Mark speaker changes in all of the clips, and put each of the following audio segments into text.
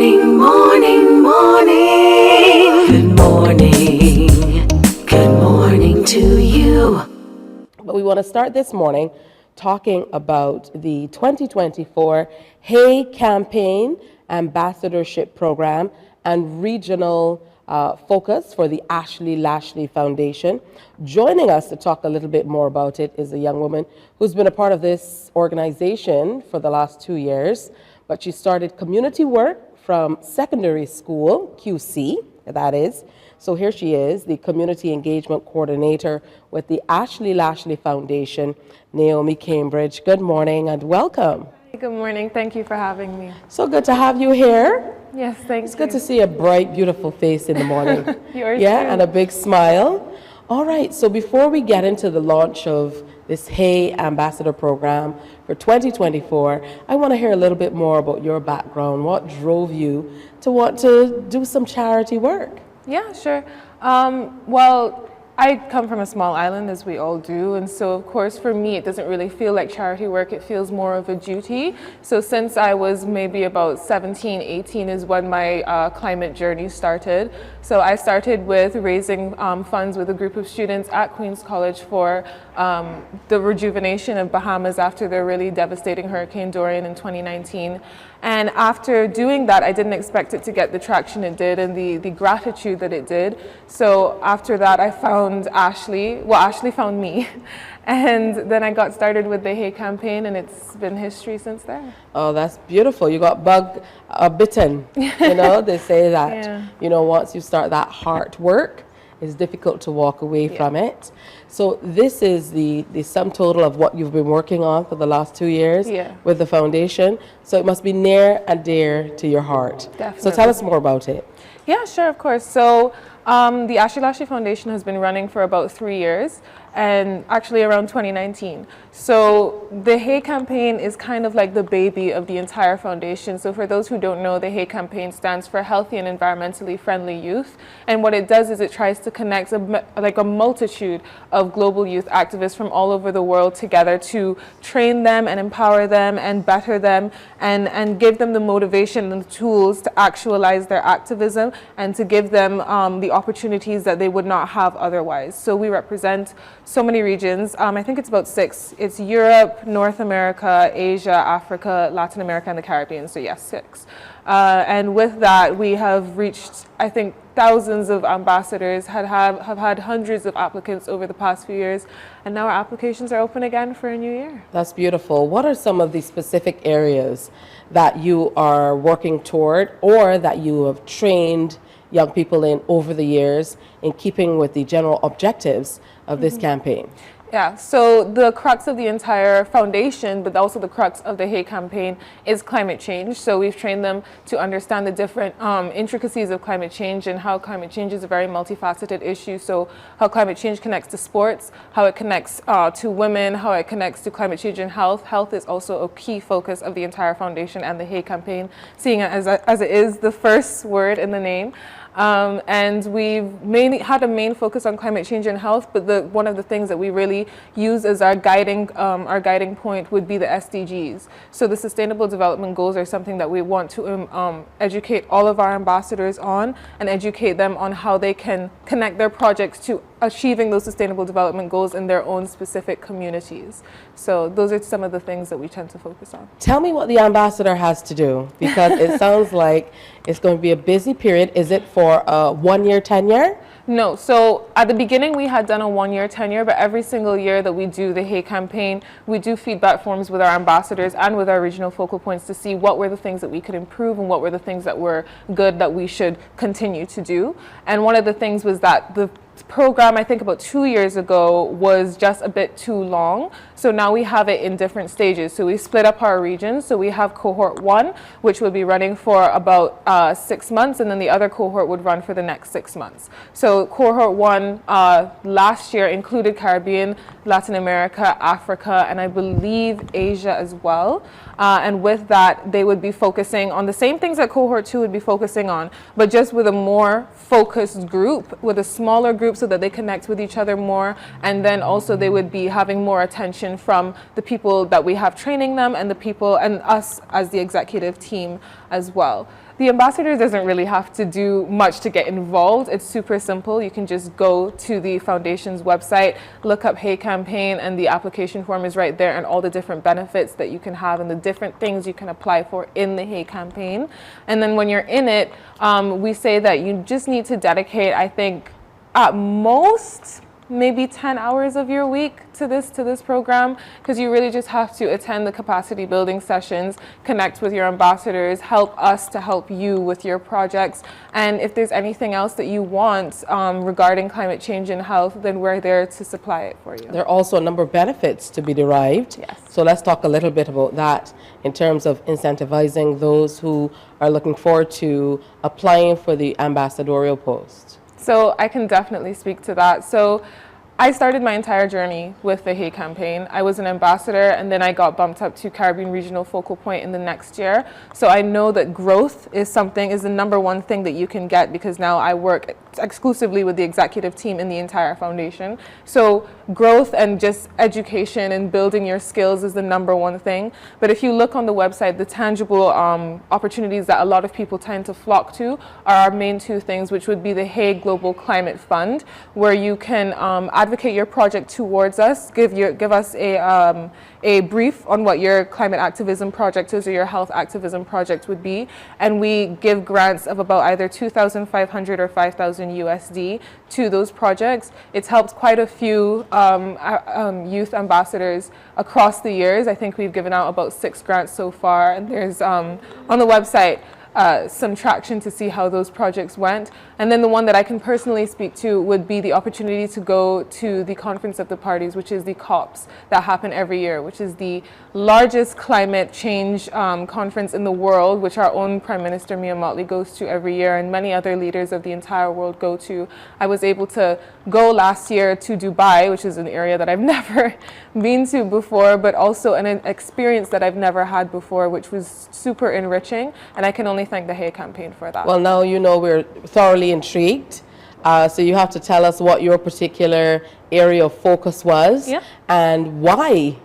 Speaker 1: Morning, morning, morning. Good morning. Good morning to you.
Speaker 2: But we want to start this morning talking about the 2024 Hey Campaign Ambassadorship Program and regional focus for the Lashley Foundation. Joining us to talk a little bit more about it is a young woman who's been a part of this organization for the last 2 years, but she started community work from secondary school, QC, that is. So here she is, the Community Engagement Coordinator with the Lashley Foundation, Naomi Cambridge. Good morning and welcome.
Speaker 3: Good morning. Thank you for having me.
Speaker 2: So good to have you here.
Speaker 3: Yes, thank you.
Speaker 2: It's good to see a bright, beautiful face in the morning.
Speaker 3: Yours
Speaker 2: yeah,
Speaker 3: too.
Speaker 2: And a big smile. All right, so before we get into the launch of this Hey Ambassador Program for 2024, I want to hear a little bit more about your background. What drove you to want to do some charity work?
Speaker 3: Yeah, sure. Well, I come from a small island, as we all do, and so of course for me it doesn't really feel like charity work, it feels more of a duty. So since I was maybe about 17, 18 is when my climate journey started. So I started with raising funds with a group of students at Queen's College for the rejuvenation of Bahamas after the really devastating Hurricane Dorian in 2019. And after doing that, I didn't expect it to get the traction it did and the gratitude that it did. So after that, I found Ashley. Well, Ashley found me. And then I got started with the Hey campaign, and it's been history since there.
Speaker 2: Oh, that's beautiful. You got bitten. You know, they say that,
Speaker 3: Yeah.
Speaker 2: you know, once you start that heart work, it's difficult to walk away from it. So this is the sum total of what you've been working on for the last 2 years with the foundation. So it must be near and dear to your heart.
Speaker 3: Definitely.
Speaker 2: So tell us more about it.
Speaker 3: Yeah, sure, of course. So the Lashley Foundation has been running for about 3 years, and actually around 2019. So the Hey campaign is kind of like the baby of the entire foundation. So for those who don't know, the Hey campaign stands for Healthy and Environmentally Friendly Youth. And what it does is it tries to connect a multitude of global youth activists from all over the world together to train them and empower them and better them and give them the motivation and the tools to actualize their activism and to give them the opportunities that they would not have otherwise. So we represent so many regions. I think it's about 6. It's Europe, North America, Asia, Africa, Latin America, and the Caribbean. So yes, 6. And with that, we have reached, I think, thousands of ambassadors, have had hundreds of applicants over the past few years, and now our applications are open again for a new year.
Speaker 2: That's beautiful. What are some of the specific areas that you are working toward or that you have trained young people in over the years in keeping with the general objectives of this campaign?
Speaker 3: Yeah, so the crux of the entire foundation, but also the crux of the Hey campaign is climate change. So we've trained them to understand the different intricacies of climate change and how climate change is a very multifaceted issue. So how climate change connects to sports, how it connects to women, how it connects to climate change and health. Health is also a key focus of the entire foundation and the Hey campaign, seeing it as it is the first word in the name. And we've mainly had a main focus on climate change and health, but one of the things that we really use as our guiding point would be the SDGs. So the Sustainable Development Goals are something that we want to educate all of our ambassadors on and educate them on how they can connect their projects to achieving those Sustainable Development Goals in their own specific communities. So those are some of the things that we tend to focus on.
Speaker 2: Tell me what the ambassador has to do, because it sounds like it's going to be a busy period. Is it for a 1-year tenure?
Speaker 3: No, so at the beginning we had done a 1-year tenure, but every single year that we do the Hey campaign, we do feedback forms with our ambassadors and with our regional focal points to see what were the things that we could improve and what were the things that were good that we should continue to do. And one of the things was that the program, I think about 2 years ago, was just a bit too long. So now we have it in different stages. So we split up our regions. So we have cohort 1, which will be running for about 6 months, and then the other cohort would run for the next 6 months. So cohort 1 last year included Caribbean, Latin America, Africa, and I believe Asia as well. And with that, they would be focusing on the same things that cohort 2 would be focusing on, but just with a more focused group, with a smaller group so that they connect with each other more. And then also they would be having more attention information from the people that we have training them and the people and us as the executive team as well. The ambassador doesn't really have to do much to get involved. It's super simple. You can just go to the foundation's website, look up Hey Campaign, and the application form is right there, and all the different benefits that you can have and the different things you can apply for in the Hey Campaign. And then when you're in it, we say that you just need to dedicate, I think, at most maybe 10 hours of your week to this program, because you really just have to attend the capacity building sessions, connect with your ambassadors, help us to help you with your projects, and if there's anything else that you want regarding climate change and health, then we're there to supply it for you.
Speaker 2: There are also a number of benefits to be derived.
Speaker 3: Yes.
Speaker 2: So let's talk a little bit about that in terms of incentivizing those who are looking forward to applying for the ambassadorial post.
Speaker 3: So I can definitely speak to that. So I started my entire journey with the Hey Campaign. I was an ambassador, and then I got bumped up to Caribbean Regional Focal Point in the next year. So I know that growth is the number one thing that you can get, because now I work exclusively with the executive team in the entire foundation. So growth and just education and building your skills is the number one thing. But if you look on the website, the tangible opportunities that a lot of people tend to flock to are our main two things, which would be the Hey Global Climate Fund, where you can advocate your project towards us, give us a brief on what your climate activism project is or your health activism project would be, and we give grants of about either 2,500 or 5,000 USD to those projects. It's helped quite a few youth ambassadors across the years. I think we've given out about 6 grants so far, and there's on the website some traction to see how those projects went. And then the one that I can personally speak to would be the opportunity to go to the Conference of the Parties, which is the COPs that happen every year, which is the largest climate change conference in the world, which our own Prime Minister Mia Mottley goes to every year, and many other leaders of the entire world go to. I was able to go last year to Dubai, which is an area that I've never been to before, but also an experience that I've never had before, which was super enriching, and I can only thank the Hey Campaign for that.
Speaker 2: Well, now you know we're thoroughly intrigued. So you have to tell us what your particular area of focus was,
Speaker 3: Yeah.
Speaker 2: and why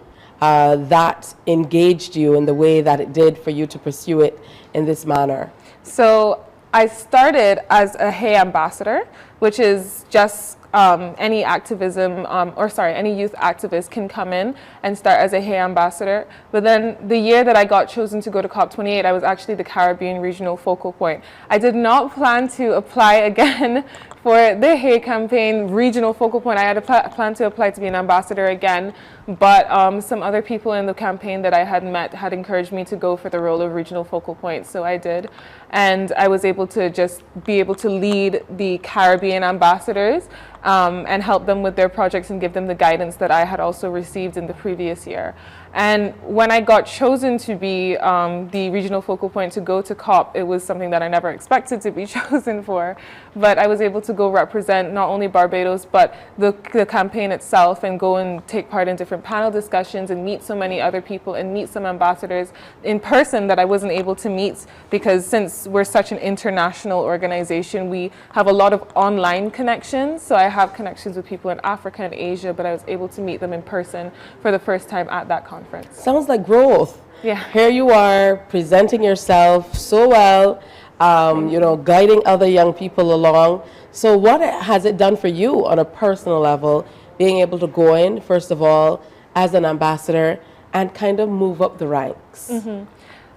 Speaker 2: that engaged you in the way that it did for you to pursue it in this manner.
Speaker 3: So I started as a Hey ambassador, which is just any activism, any youth activist can come in and start as a Hey ambassador. But then the year that I got chosen to go to COP28, I was actually the Caribbean Regional Focal Point. I did not plan to apply again for the Hey Campaign Regional Focal Point. I had planned to apply to be an ambassador again, but some other people in the campaign that I had met had encouraged me to go for the role of Regional Focal Point, so I did. And I was able to just be able to lead the Caribbean ambassadors and help them with their projects and give them the guidance that I had also received in the previous year. And when I got chosen to be the regional focal point to go to COP, it was something that I never expected to be chosen for. But I was able to go represent not only Barbados, but the campaign itself, and go and take part in different panel discussions and meet so many other people and meet some ambassadors in person that I wasn't able to meet, because since we're such an international organization, we have a lot of online connections. So I have connections with people in Africa and Asia, but I was able to meet them in person for the first time at that conference.
Speaker 2: Sounds like growth.
Speaker 3: Yeah.
Speaker 2: Here you are presenting yourself so well, guiding other young people along. So what has it done for you on a personal level, being able to go in, first of all, as an ambassador and kind of move up the ranks?
Speaker 3: Mm-hmm.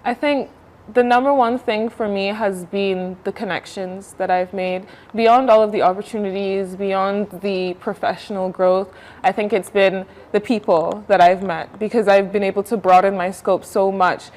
Speaker 3: I think the number one thing for me has been the connections that I've made. Beyond all of the opportunities, beyond the professional growth, I think it's been the people that I've met, because I've been able to broaden my scope so much,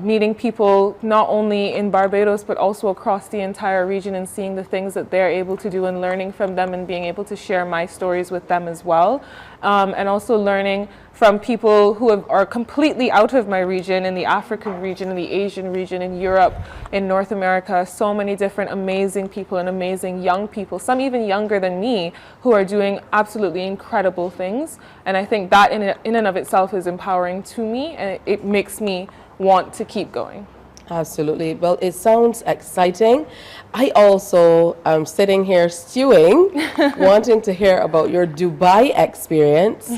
Speaker 3: meeting people not only in Barbados but also across the entire region, and seeing the things that they're able to do and learning from them and being able to share my stories with them as well. And also learning from people who are completely out of my region, in the African region, in the Asian region, in Europe, in North America, so many different amazing people and amazing young people, some even younger than me, who are doing absolutely incredible things. And I think that in and of itself is empowering to me, and it makes me want to keep going.
Speaker 2: Absolutely. Well, it sounds exciting. I also am sitting here stewing, wanting to hear about your Dubai experience,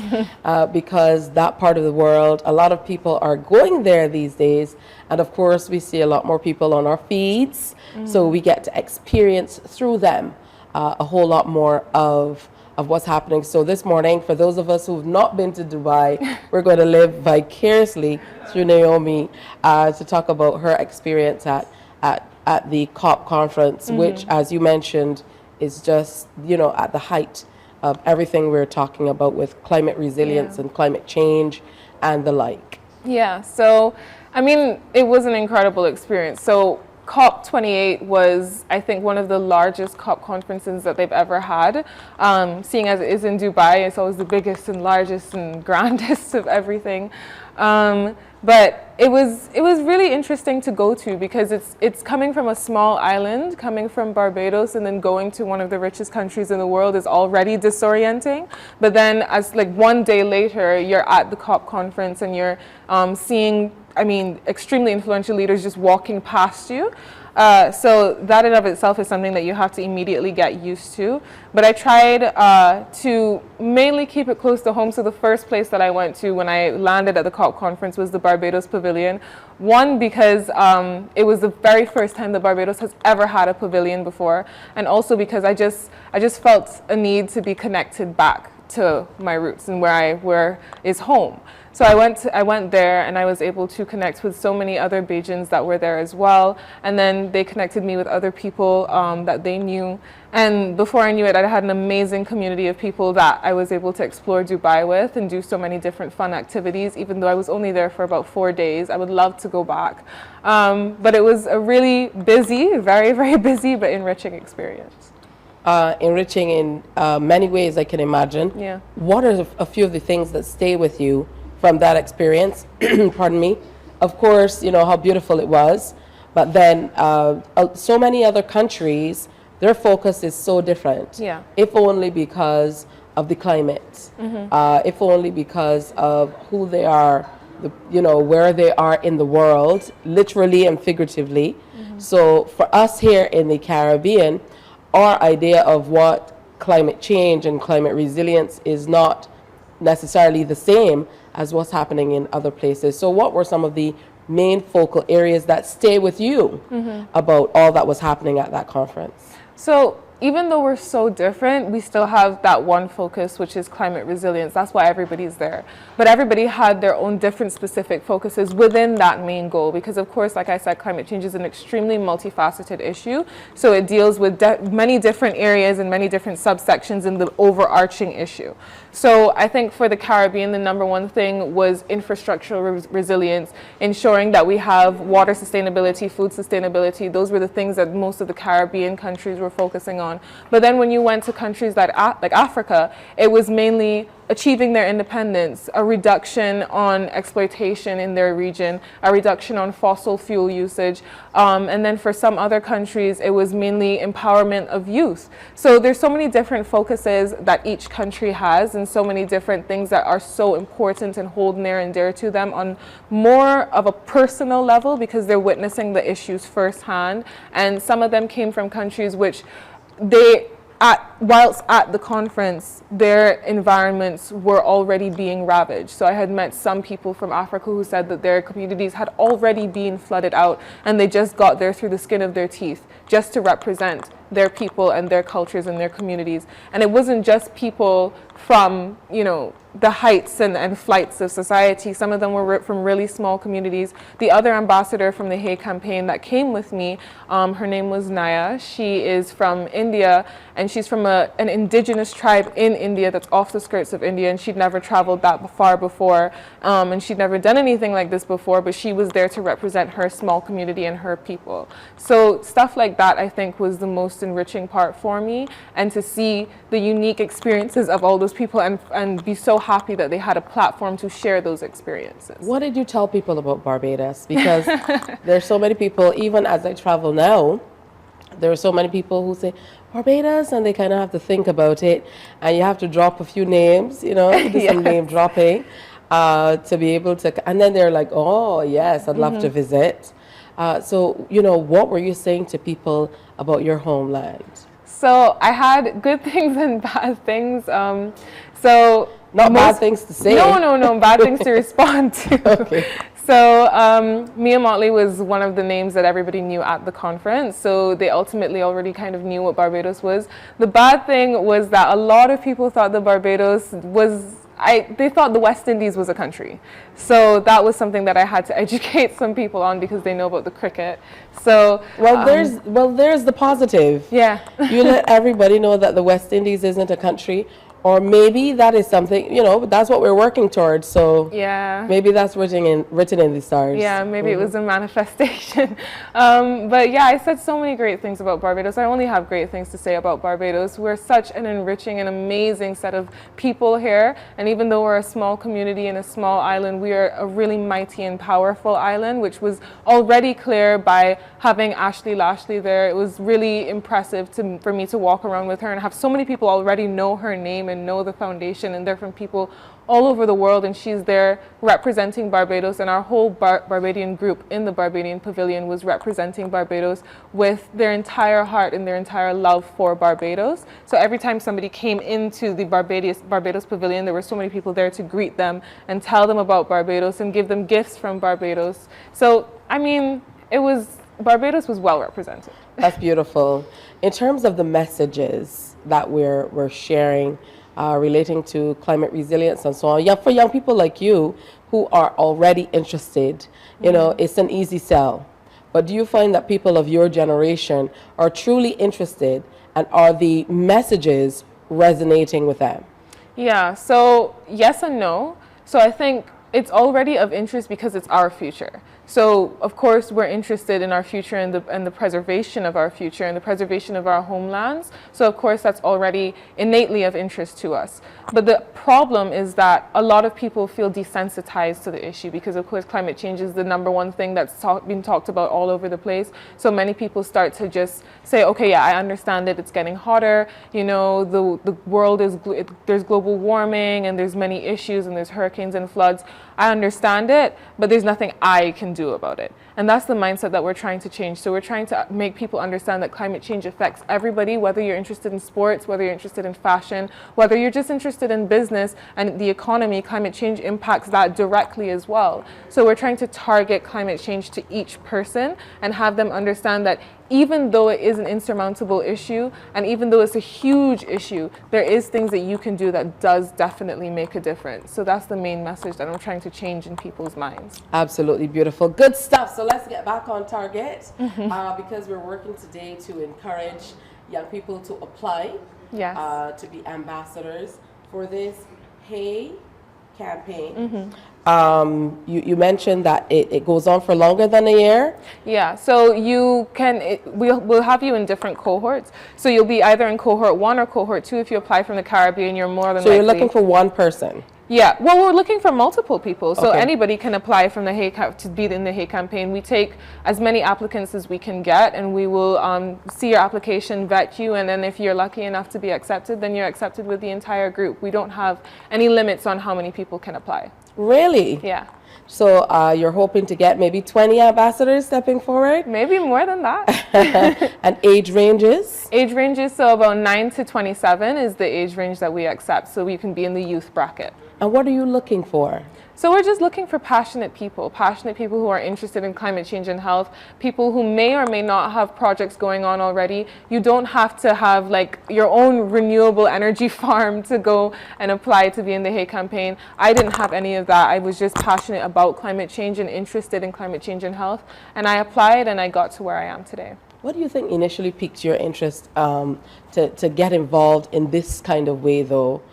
Speaker 2: because that part of the world, a lot of people are going there these days. And of course, we see a lot more people on our feeds. So we get to experience through them a whole lot more of what's happening. So this morning, for those of us who've not been to Dubai, we're going to live vicariously through Naomi to talk about her experience at the COP conference, which, as you mentioned, is just, at the height of everything we're talking about with climate resilience and climate change and the like.
Speaker 3: Yeah, so, I mean, it was an incredible experience. So COP28 was, I think, one of the largest COP conferences that they've ever had. Seeing as it is in Dubai, it's always the biggest and largest and grandest of everything. But it was really interesting to go to because it's coming from a small island, coming from Barbados, and then going to one of the richest countries in the world is already disorienting. But then, as like one day later, you're at the COP conference and you're seeing, extremely influential leaders just walking past you. So that in of itself is something that you have to immediately get used to. But I tried to mainly keep it close to home. So the first place that I went to when I landed at the COP conference was the Barbados Pavilion. One, because it was the very first time that Barbados has ever had a pavilion before. And also because I just felt a need to be connected back to my roots and where is home. So I went there and I was able to connect with so many other Bajans that were there as well. And then they connected me with other people that they knew. And before I knew it, I had an amazing community of people that I was able to explore Dubai with and do so many different fun activities, even though I was only there for about 4 days. I would love to go back. But it was a really busy, very, very busy, but enriching experience.
Speaker 2: Enriching in many ways, I can imagine.
Speaker 3: Yeah.
Speaker 2: What are a few of the things that stay with you from that experience? Pardon me. Of course, how beautiful it was, but then so many other countries, their focus is so different.
Speaker 3: Yeah.
Speaker 2: If only because of the climate, if only because of who they are, where they are in the world, literally and figuratively. So for us here in the Caribbean, our idea of what climate change and climate resilience is not necessarily the same as what's happening in other places. So what were some of the main focal areas that stay with you about all that was happening at that conference?
Speaker 3: So even though we're so different, we still have that one focus, which is climate resilience. That's why everybody's there. But everybody had their own different specific focuses within that main goal. Because of course, like I said, climate change is an extremely multifaceted issue. So it deals with many different areas and many different subsections in the overarching issue. So I think for the Caribbean, the number one thing was infrastructural resilience, ensuring that we have water sustainability, food sustainability. Those were the things that most of the Caribbean countries were focusing on. But then when you went to countries like Africa, it was mainly achieving their independence, a reduction on exploitation in their region, a reduction on fossil fuel usage. And then for some other countries, it was mainly empowerment of youth. So there's so many different focuses that each country has and so many different things that are so important and hold near and dear to them on more of a personal level because they're witnessing the issues firsthand. And some of them came from countries which whilst at the conference, their environments were already being ravaged. So I had met some people from Africa who said that their communities had already been flooded out and they just got there through the skin of their teeth just to represent their people and their cultures and their communities. And it wasn't just people from, the heights and flights of society. Some of them were from really small communities. The other ambassador from the Hay campaign that came with me, her name was Naya. She is from India and she's from an indigenous tribe in India that's off the skirts of India, and she'd never traveled that far before and she'd never done anything like this before, but she was there to represent her small community and her people. So stuff like that I think was the most enriching part for me, and to see the unique experiences of all those people and be so happy that they had a platform to share those experiences.
Speaker 2: What did you tell people about Barbados? Because there's so many people, even as I travel now, there are so many people who say Barbados and they kind of have to think about it, and you have to drop a few names, do some name dropping to be able to, and then they're like, oh yes, I'd love to visit. So, you know, what were you saying to people about your homeland?
Speaker 3: So I had good things and bad things. So
Speaker 2: Not bad things to say.
Speaker 3: No, bad things to respond to.
Speaker 2: Okay.
Speaker 3: So Mia Motley was one of the names that everybody knew at the conference. So they ultimately already kind of knew what Barbados was. The bad thing was that a lot of people thought that Barbados was, they thought the West Indies was a country. So that was something that I had to educate some people on because they know about the cricket. So
Speaker 2: there's the positive.
Speaker 3: Yeah.
Speaker 2: You let everybody know that the West Indies isn't a country. Or maybe that is something, you know, that's what we're working towards. So
Speaker 3: yeah,
Speaker 2: maybe that's written in the stars.
Speaker 3: Yeah, maybe it was a manifestation. But yeah, I said so many great things about Barbados. I only have great things to say about Barbados. We're such an enriching and amazing set of people here. And even though we're a small community and a small island, we are a really mighty and powerful island, which was already clear by having Lashley there. It was really impressive for me to walk around with her and have so many people already know her name and know the foundation, and they're from people all over the world, and she's there representing Barbados, and our whole Barbadian group in the Barbadian Pavilion was representing Barbados with their entire heart and their entire love for Barbados. So every time somebody came into the Barbados Pavilion, there were so many people there to greet them and tell them about Barbados and give them gifts from Barbados. So, I mean, Barbados was well represented.
Speaker 2: That's beautiful. In terms of the messages that we're sharing relating to climate resilience and so on, for young people like you who are already interested, you know, it's an easy sell. But do you find that people of your generation are truly interested, and are the messages resonating with them?
Speaker 3: Yeah, so yes and no. So I think it's already of interest because it's our future. So, of course, we're interested in our future and the preservation of our future and the preservation of our homelands. So, of course, that's already innately of interest to us. But the problem is that a lot of people feel desensitized to the issue because, of course, climate change is the number one thing that's being talked about all over the place. So many people start to just say, okay, yeah, I understand it. It's getting hotter. You know, the world there's global warming and there's many issues and there's hurricanes and floods. I understand it, but there's nothing I can do about it. And that's the mindset that we're trying to change. So we're trying to make people understand that climate change affects everybody, whether you're interested in sports, whether you're interested in fashion, whether you're just interested in business and the economy. Climate change impacts that directly as well. So we're trying to target climate change to each person and have them understand that even though it is an insurmountable issue, and even though it's a huge issue, there is things that you can do that does definitely make a difference. So that's the main message that I'm trying to change in people's minds.
Speaker 2: Absolutely beautiful. Good stuff. So let's get back on target because we're working today to encourage young people to apply to be ambassadors for this Hey campaign. You mentioned that it goes on for longer than a year.
Speaker 3: Yeah, so we'll have you in different cohorts. So you'll be either in cohort 1 or cohort 2. If you apply from the Caribbean, you're more than likely.
Speaker 2: So you're looking for one person?
Speaker 3: Yeah, well, we're looking for multiple people. So
Speaker 2: Okay.
Speaker 3: anybody can apply from the Hey to be in the Hey campaign. We take as many applicants as we can get, and we will see your application, vet you, and then if you're lucky enough to be accepted, then you're accepted with the entire group. We don't have any limits on how many people can apply.
Speaker 2: Really?
Speaker 3: Yeah.
Speaker 2: So you're hoping to get maybe 20 ambassadors stepping forward?
Speaker 3: Maybe more than that.
Speaker 2: And age ranges?
Speaker 3: Age ranges, so about 9 to 27 is the age range that we accept. So you can be in the youth bracket.
Speaker 2: And what are you looking for?
Speaker 3: So we're just looking for passionate people who are interested in climate change and health, people who may or may not have projects going on already. You don't have to have like your own renewable energy farm to go and apply to be in the Hey campaign. I didn't have any of that. I was just passionate about climate change and interested in climate change and health. And I applied and I got to where I am today.
Speaker 2: What do you think initially piqued your interest to get involved in this kind of way though?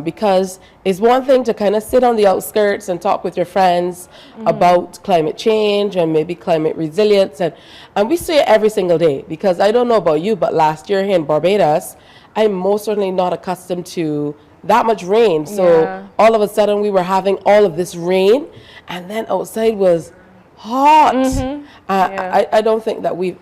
Speaker 2: Because it's one thing to kind of sit on the outskirts and talk with your friends about climate change and maybe climate resilience. And we say it every single day, because I don't know about you, but last year here in Barbados, I'm most certainly not accustomed to that much rain. So all of a sudden we were having all of this rain, and then outside was hot.
Speaker 3: Yeah.
Speaker 2: I don't think that we've,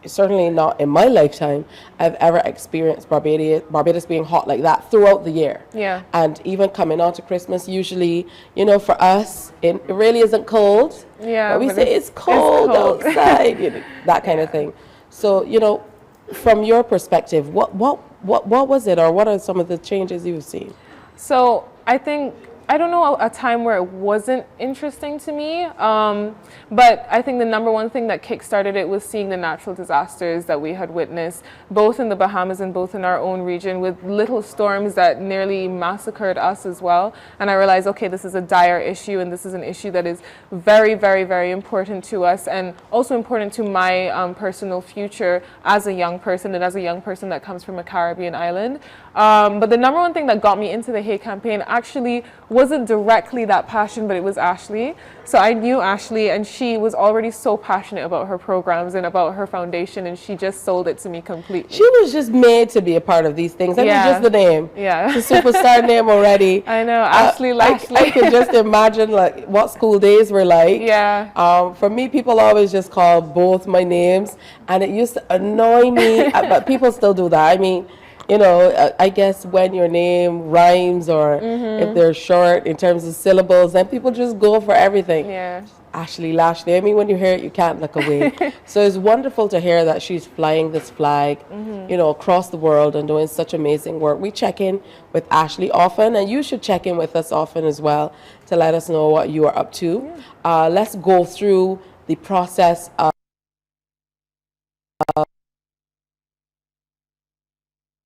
Speaker 2: certainly not in my lifetime, I've ever experienced Barbados being hot like that throughout the year.
Speaker 3: Yeah.
Speaker 2: And even coming on to Christmas, usually, you know, for us, it really isn't cold.
Speaker 3: Yeah,
Speaker 2: But we
Speaker 3: but
Speaker 2: say it's cold outside, you know, that kind of thing. So, you know, from your perspective, what was it, or what are some of the changes you've seen?
Speaker 3: So I think, I don't know a time where it wasn't interesting to me, but I think the number one thing that kickstarted it was seeing the natural disasters that we had witnessed, both in the Bahamas and both in our own region, with little storms that nearly massacred us as well. And I realized, okay, this is a dire issue, and this is an issue that is very, very, very important to us, and also important to my personal future as a young person, and as a young person that comes from a Caribbean island. But the number one thing that got me into the Hey campaign actually wasn't directly that passion, but it was Ashley. So I knew Ashley, and she was already so passionate about her programs and about her foundation, and she just sold it to me completely.
Speaker 2: She was just made to be a part of these things. I mean, just the name.
Speaker 3: Yeah.
Speaker 2: It's a superstar name already.
Speaker 3: I know, Ashley Lashley.
Speaker 2: I can just imagine like what school days were like.
Speaker 3: Yeah.
Speaker 2: For me, people always just call both my names, and it used to annoy me, but people still do that. I mean, you know, I guess when your name rhymes, or if they're short in terms of syllables, then people just go for everything.
Speaker 3: Yeah.
Speaker 2: Ashley Lashley. I mean, when you hear it, you can't look away. So it's wonderful to hear that she's flying this flag, you know, across the world and doing such amazing work. We check in with Ashley often, and you should check in with us often as well to let us know what you are up to. Let's go through the process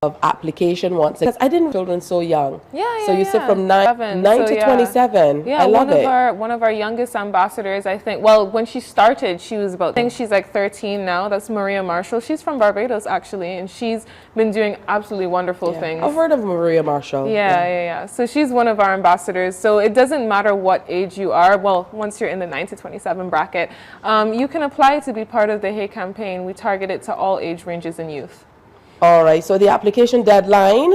Speaker 2: of application once, because I didn't children so young. So you said from 9 to 27.
Speaker 3: Yeah,
Speaker 2: I love it.
Speaker 3: One of our youngest ambassadors, I think. Well, when she started, she was about, I think she's like 13 now. That's Maria Marshall. She's from Barbados actually, and she's been doing absolutely wonderful things.
Speaker 2: I've heard of Maria Marshall.
Speaker 3: Yeah. So she's one of our ambassadors. So it doesn't matter what age you are. Well, once you're in the 9 to 27 bracket, you can apply to be part of the Hey campaign. We target it to all age ranges and youth.
Speaker 2: All right, so the application deadline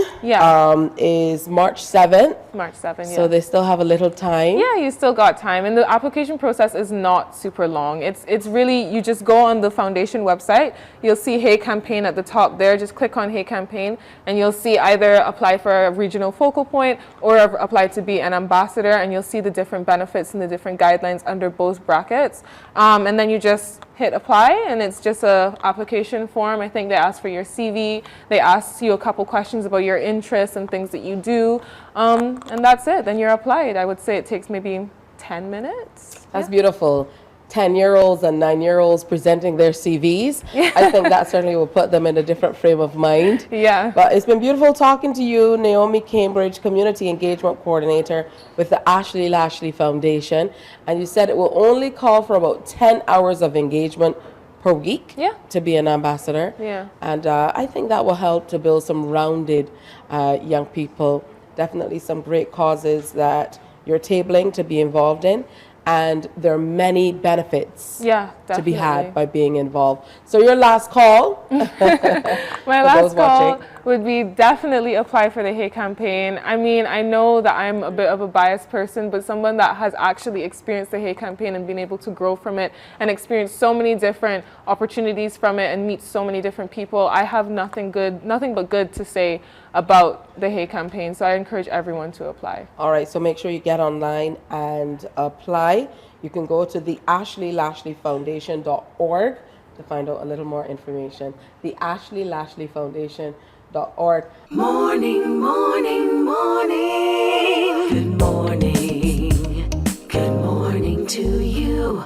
Speaker 2: is March 7th.
Speaker 3: March 7th, yeah.
Speaker 2: So they still have a little time.
Speaker 3: Yeah, you still got time. And the application process is not super long. It's really, you just go on the foundation website. You'll see Hey Campaign at the top there. Just click on Hey Campaign, and you'll see either apply for a regional focal point or apply to be an ambassador, and you'll see the different benefits and the different guidelines under both brackets. And then you just hit apply, and it's just a application form. I think they ask for your CV. They ask you a couple questions about your interests and things that you do, and that's it. Then you're applied. I would say it takes maybe 10 minutes.
Speaker 2: That's beautiful. 10-year-olds and 9-year-olds presenting their CVs. I think that certainly will put them in a different frame of mind.
Speaker 3: Yeah.
Speaker 2: But it's been beautiful talking to you, Naomi Cambridge, Community Engagement Coordinator with the Ashley Lashley Foundation. And you said it will only call for about 10 hours of engagement per week to be an ambassador.
Speaker 3: Yeah.
Speaker 2: And I think that will help to build some rounded young people. Definitely some great causes that you're tabling to be involved in. And there are many benefits to be had by being involved. So your last call.
Speaker 3: My last call would be definitely apply for the Hey campaign. I mean, I know that I'm a bit of a biased person, but someone that has actually experienced the Hey campaign and been able to grow from it and experience so many different opportunities from it and meet so many different people, I have nothing but good to say about the Hey campaign. So I encourage everyone to apply.
Speaker 2: All right, so make sure you get online and apply. You can go to the AshleyLashleyFoundation.org to find out a little more information. The AshleyLashleyFoundation.org.
Speaker 1: Morning, morning, morning. Good morning. Good morning to you.